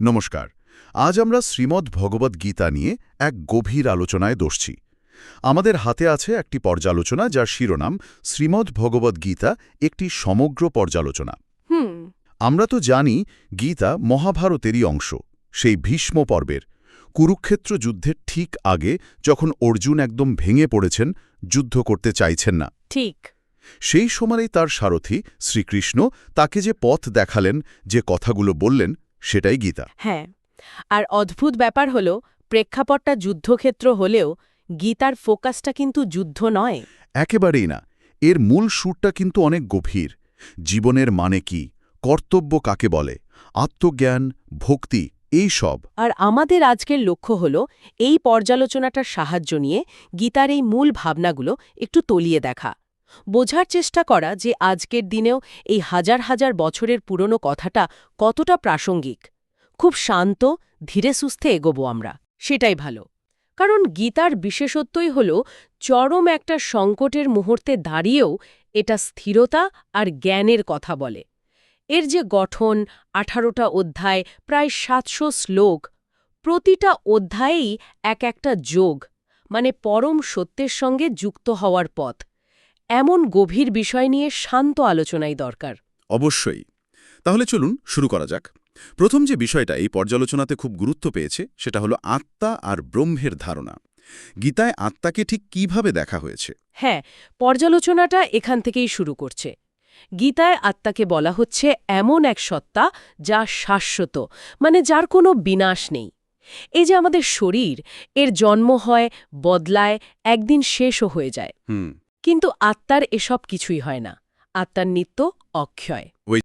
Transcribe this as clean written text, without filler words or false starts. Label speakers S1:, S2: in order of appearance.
S1: নমস্কার। আজ আমরা শ্রীমদ্ ভগবদ্ গীতা নিয়ে এক গভীর আলোচনায় বসছি। আমাদের হাতে আছে একটি পর্যালোচনা যার শিরোনাম শ্রীমদ্ ভগবদ্ গীতা একটি সমগ্র পর্যালোচনা। আমরা তো জানি গীতা মহাভারতেরই অংশ, সেই ভীষ্ম পর্বের কুরুক্ষেত্র যুদ্ধের ঠিক আগে, যখন অর্জুন একদম ভেঙে পড়েছেন, যুদ্ধ করতে চাইছেন না।
S2: ঠিক।
S1: সেই সময়েই তার সারথি শ্রীকৃষ্ণ তাকে যে পথ দেখালেন, যে কথাগুলো বললেন, সেটাই গীতা।
S2: হ্যাঁ, আর অদ্ভুত ব্যাপার হলো প্রেক্ষাপটটা যুদ্ধক্ষেত্র হলেও গীতার ফোকাসটা কিন্তু যুদ্ধ নয়।
S1: একেবারেই না। এর মূল সুরটা কিন্তু অনেক গভীর। জীবনের মানে কি, কর্তব্য কাকে বলে, আত্মজ্ঞান, ভক্তি, এই সব।
S2: আর আমাদের আজকের লক্ষ্য হলো এই পর্যালোচনাটার সাহায্য নিয়ে গীতার এই মূল ভাবনাগুলো একটু তলিয়ে দেখা, বোঝার চেষ্টা করা যে আজকের দিনেও এই হাজার হাজার বছরের পুরনো কথাটা কতটা প্রাসঙ্গিক। খুব শান্ত, ধীরে সুস্থে এগোবো আমরা, সেটাই ভালো। কারণ গীতার বিশেষত্বই হল চরম একটা সংকটের মুহূর্তে দাঁড়িয়েও এটা স্থিরতা আর জ্ঞানের কথা বলে। এর যে গঠন, 18টা অধ্যায়, প্রায় 700 শ্লোক, প্রতিটা অধ্যায়েই এক একটা যোগ, মানে পরম সত্যের সঙ্গে যুক্ত হওয়ার পথ। এমন গভীর বিষয় নিয়ে শান্ত আলোচনাই দরকার।
S3: অবশ্যই। তাহলে চলুন শুরু করা যাক। প্রথম যে বিষয়টা এই পর্যালোচনাতে খুব গুরুত্ব পেয়েছে সেটা হলো আত্মা আর ব্রহ্মের ধারণা। গীতায় আত্মাকে ঠিক কিভাবে দেখা হয়েছে?
S2: হ্যাঁ, পর্যালোচনাটা এখান থেকেই শুরু করছে। গীতায় আত্মাকে বলা হচ্ছে এমন এক সত্তা যা শাশ্বত, মানে যার কোনো বিনাশ নেই। এই যে আমাদের শরীর, এর জন্ম হয়, বদলায়, একদিন শেষও হয়ে যায়। কিন্তু আত্মার এসব কিছুই হয় না। আত্মার নিত্য অক্ষয়।
S3: ওই